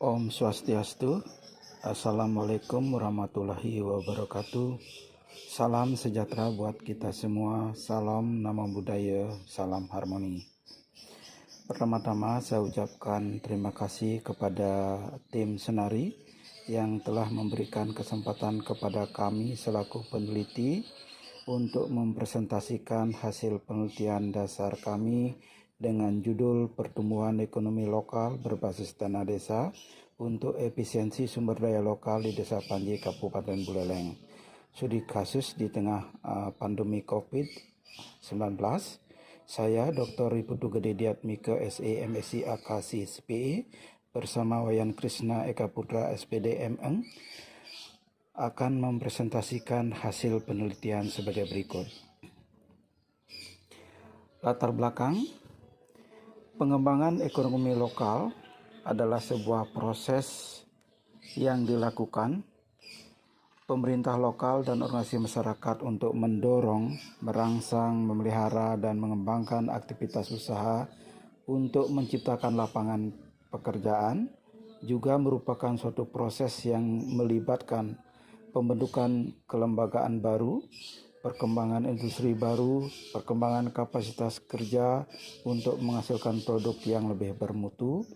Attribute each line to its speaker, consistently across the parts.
Speaker 1: Om Swastiastu. Assalamualaikum warahmatullahi wabarakatuh. Salam sejahtera buat kita semua. Salam nama budaya, salam harmoni. Pertama-tama saya ucapkan terima kasih kepada tim Senari yang telah memberikan kesempatan kepada kami selaku peneliti untuk mempresentasikan hasil penelitian dasar kami dengan judul Pertumbuhan Ekonomi Lokal Berbasis Dana Desa untuk Efisiensi Sumber Daya Lokal di Desa Panji, Kabupaten Buleleng. Studi kasus di tengah pandemi COVID-19. Saya Dr. Iputu Gede Diatmike SE MSc Akasi SPE bersama Wayan Krishna Eka Putra SPD MN akan mempresentasikan hasil penelitian sebagai berikut. Latar belakang, pengembangan ekonomi lokal adalah sebuah proses yang dilakukan pemerintah lokal dan organisasi masyarakat untuk mendorong, merangsang, memelihara, dan mengembangkan aktivitas usaha untuk menciptakan lapangan pekerjaan, juga merupakan suatu proses yang melibatkan pembentukan kelembagaan baru, perkembangan industri baru, perkembangan kapasitas kerja untuk menghasilkan produk yang lebih bermutu,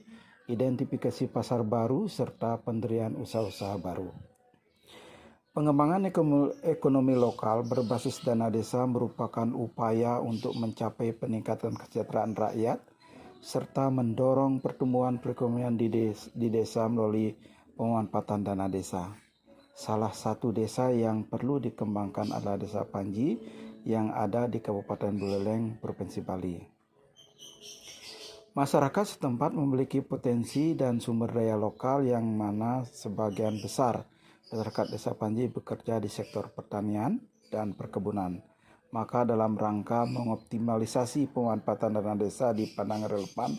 Speaker 1: identifikasi pasar baru, serta pendirian usaha-usaha baru. Pengembangan ekonomi lokal berbasis dana desa merupakan upaya untuk mencapai peningkatan kesejahteraan rakyat, serta mendorong pertumbuhan perekonomian di desa melalui pemanfaatan dana desa. Salah satu desa yang perlu dikembangkan adalah Desa Panji yang ada di Kabupaten Buleleng, Provinsi Bali. Masyarakat setempat memiliki potensi dan sumber daya lokal yang mana sebagian besar masyarakat Desa Panji bekerja di sektor pertanian dan perkebunan. Maka dalam rangka mengoptimalisasi pemanfaatan dana desa di pandangan relevan,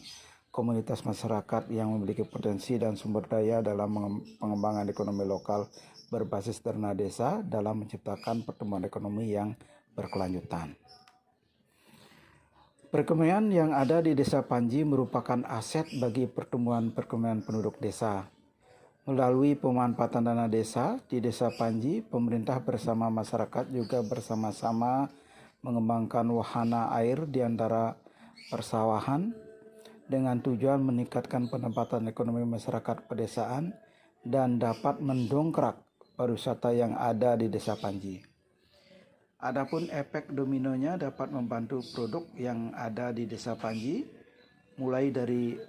Speaker 1: komunitas masyarakat yang memiliki potensi dan sumber daya dalam pengembangan ekonomi lokal berbasis dana desa dalam menciptakan pertumbuhan ekonomi yang berkelanjutan. Perekonomian yang ada di Desa Panji merupakan aset bagi pertumbuhan perekonomian penduduk desa. Melalui pemanfaatan dana desa di Desa Panji, pemerintah bersama masyarakat juga bersama-sama mengembangkan wahana air di antara persawahan dengan tujuan meningkatkan pendapatan ekonomi masyarakat pedesaan dan dapat mendongkrak pariwisata yang ada di Desa Panji. Adapun efek dominonya dapat membantu produk yang ada di Desa Panji, mulai dari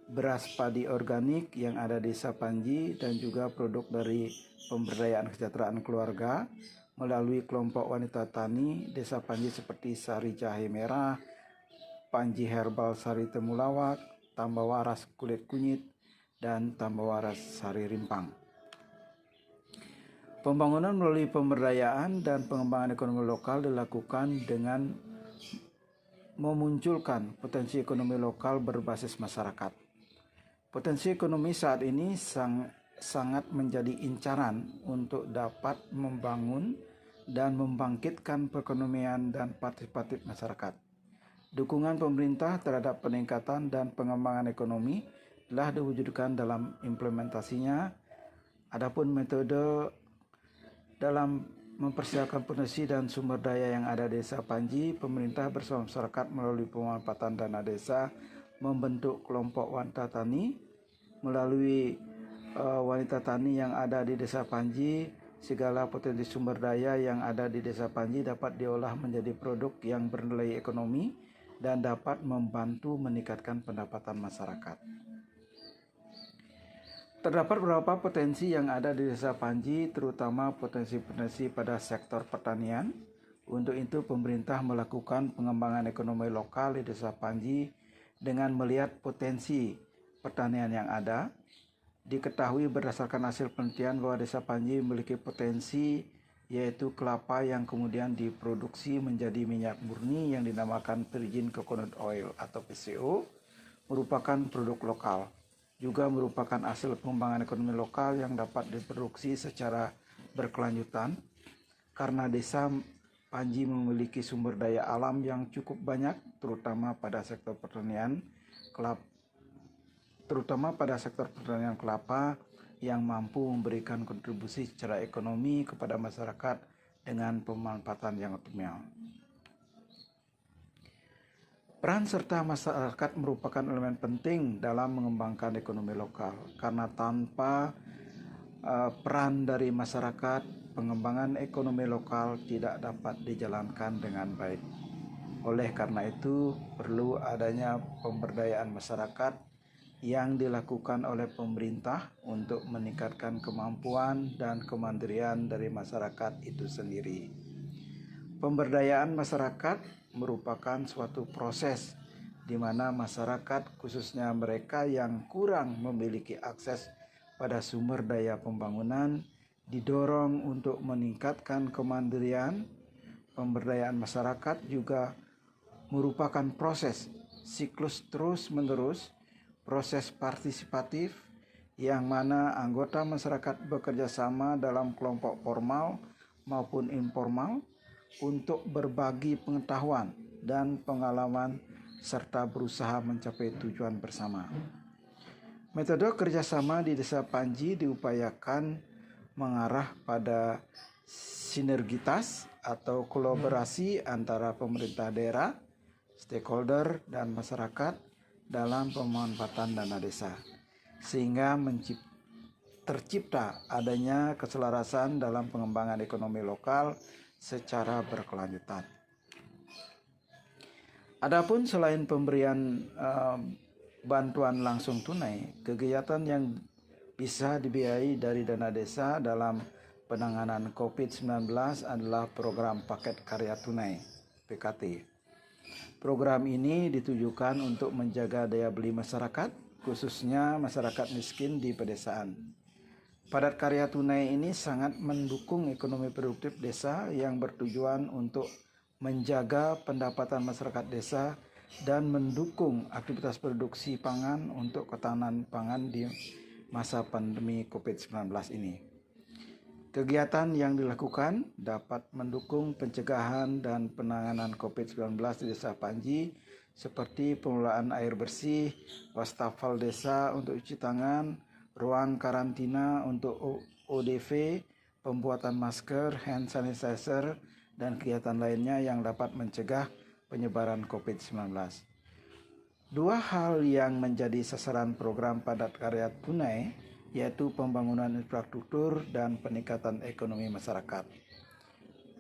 Speaker 1: beras padi organik yang ada di Desa Panji dan juga produk dari pemberdayaan kesejahteraan keluarga melalui kelompok wanita tani Desa Panji seperti Sari Jahe Merah, Panji Herbal Sari Temulawak, Tambah Waras Kulit Kunyit, dan Tambah Waras Sari Rimpang. Pembangunan melalui pemberdayaan dan pengembangan ekonomi lokal dilakukan dengan memunculkan potensi ekonomi lokal berbasis masyarakat. Potensi ekonomi saat ini sangat menjadi incaran untuk dapat membangun dan membangkitkan perekonomian dan partisipatif masyarakat. Dukungan pemerintah terhadap peningkatan dan pengembangan ekonomi telah diwujudkan dalam implementasinya. Adapun metode dalam mempersiapkan potensi dan sumber daya yang ada di Desa Panji, pemerintah bersama masyarakat melalui pemanfaatan dana desa membentuk kelompok wanita tani. Melalui wanita tani yang ada di Desa Panji, segala potensi sumber daya yang ada di Desa Panji dapat diolah menjadi produk yang bernilai ekonomi dan dapat membantu meningkatkan pendapatan masyarakat. Terdapat beberapa potensi yang ada di Desa Panji, terutama potensi-potensi pada sektor pertanian. Untuk itu, pemerintah melakukan pengembangan ekonomi lokal di Desa Panji dengan melihat potensi pertanian yang ada. Diketahui berdasarkan hasil penelitian bahwa Desa Panji memiliki potensi yaitu kelapa yang kemudian diproduksi menjadi minyak murni yang dinamakan virgin coconut oil atau VCO, merupakan produk lokal. Juga merupakan hasil pengembangan ekonomi lokal yang dapat diproduksi secara berkelanjutan karena Desa Panji memiliki sumber daya alam yang cukup banyak, terutama pada sektor pertanian, terutama pada sektor pertanian kelapa yang mampu memberikan kontribusi secara ekonomi kepada masyarakat dengan pemanfaatan yang optimal. Peran serta masyarakat merupakan elemen penting dalam mengembangkan ekonomi lokal, karena tanpa peran dari masyarakat, pengembangan ekonomi lokal tidak dapat dijalankan dengan baik. Oleh karena itu, perlu adanya pemberdayaan masyarakat yang dilakukan oleh pemerintah untuk meningkatkan kemampuan dan kemandirian dari masyarakat itu sendiri. Pemberdayaan masyarakat merupakan suatu proses di mana masyarakat, khususnya mereka yang kurang memiliki akses pada sumber daya pembangunan, didorong untuk meningkatkan kemandirian. Pemberdayaan masyarakat juga merupakan proses siklus terus-menerus, proses partisipatif yang mana anggota masyarakat bekerja sama dalam kelompok formal maupun informal untuk berbagi pengetahuan dan pengalaman serta berusaha mencapai tujuan bersama. Metode kerjasama di Desa Panji diupayakan mengarah pada sinergitas atau kolaborasi antara pemerintah daerah, stakeholder, dan masyarakat dalam pemanfaatan dana desa, sehingga tercipta adanya keselarasan dalam pengembangan ekonomi lokal secara berkelanjutan. Adapun selain pemberian bantuan langsung tunai, kegiatan yang bisa dibiayai dari dana desa dalam penanganan COVID-19 adalah program paket karya tunai (PKT). Program ini ditujukan untuk menjaga daya beli masyarakat, khususnya masyarakat miskin di pedesaan. Paket karya tunai ini sangat mendukung ekonomi produktif desa yang bertujuan untuk menjaga pendapatan masyarakat desa dan mendukung aktivitas produksi pangan untuk ketahanan pangan di masa pandemi COVID-19 ini. Kegiatan yang dilakukan dapat mendukung pencegahan dan penanganan COVID-19 di Desa Panji seperti pengelolaan air bersih, wastafel desa untuk cuci tangan, ruang karantina untuk ODP, pembuatan masker, hand sanitizer, dan kegiatan lainnya yang dapat mencegah penyebaran COVID-19. Dua hal yang menjadi sasaran program padat karya tunai yaitu pembangunan infrastruktur dan peningkatan ekonomi masyarakat.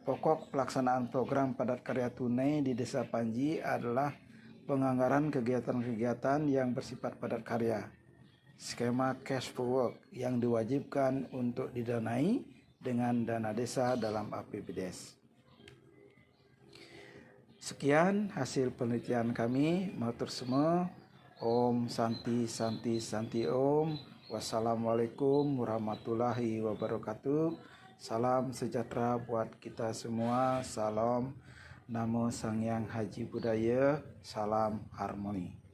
Speaker 1: Pokok pelaksanaan program padat karya tunai di Desa Panji adalah penganggaran kegiatan-kegiatan yang bersifat padat karya, skema cash for work yang diwajibkan untuk didanai dengan dana desa dalam APBDes. Sekian hasil penelitian kami. Matur semua. Om Santi Santi Santi Om. Wassalamualaikum warahmatullahi wabarakatuh. Salam sejahtera buat kita semua. Salam Namo Sang Hyang Haji Budaya. Salam harmoni.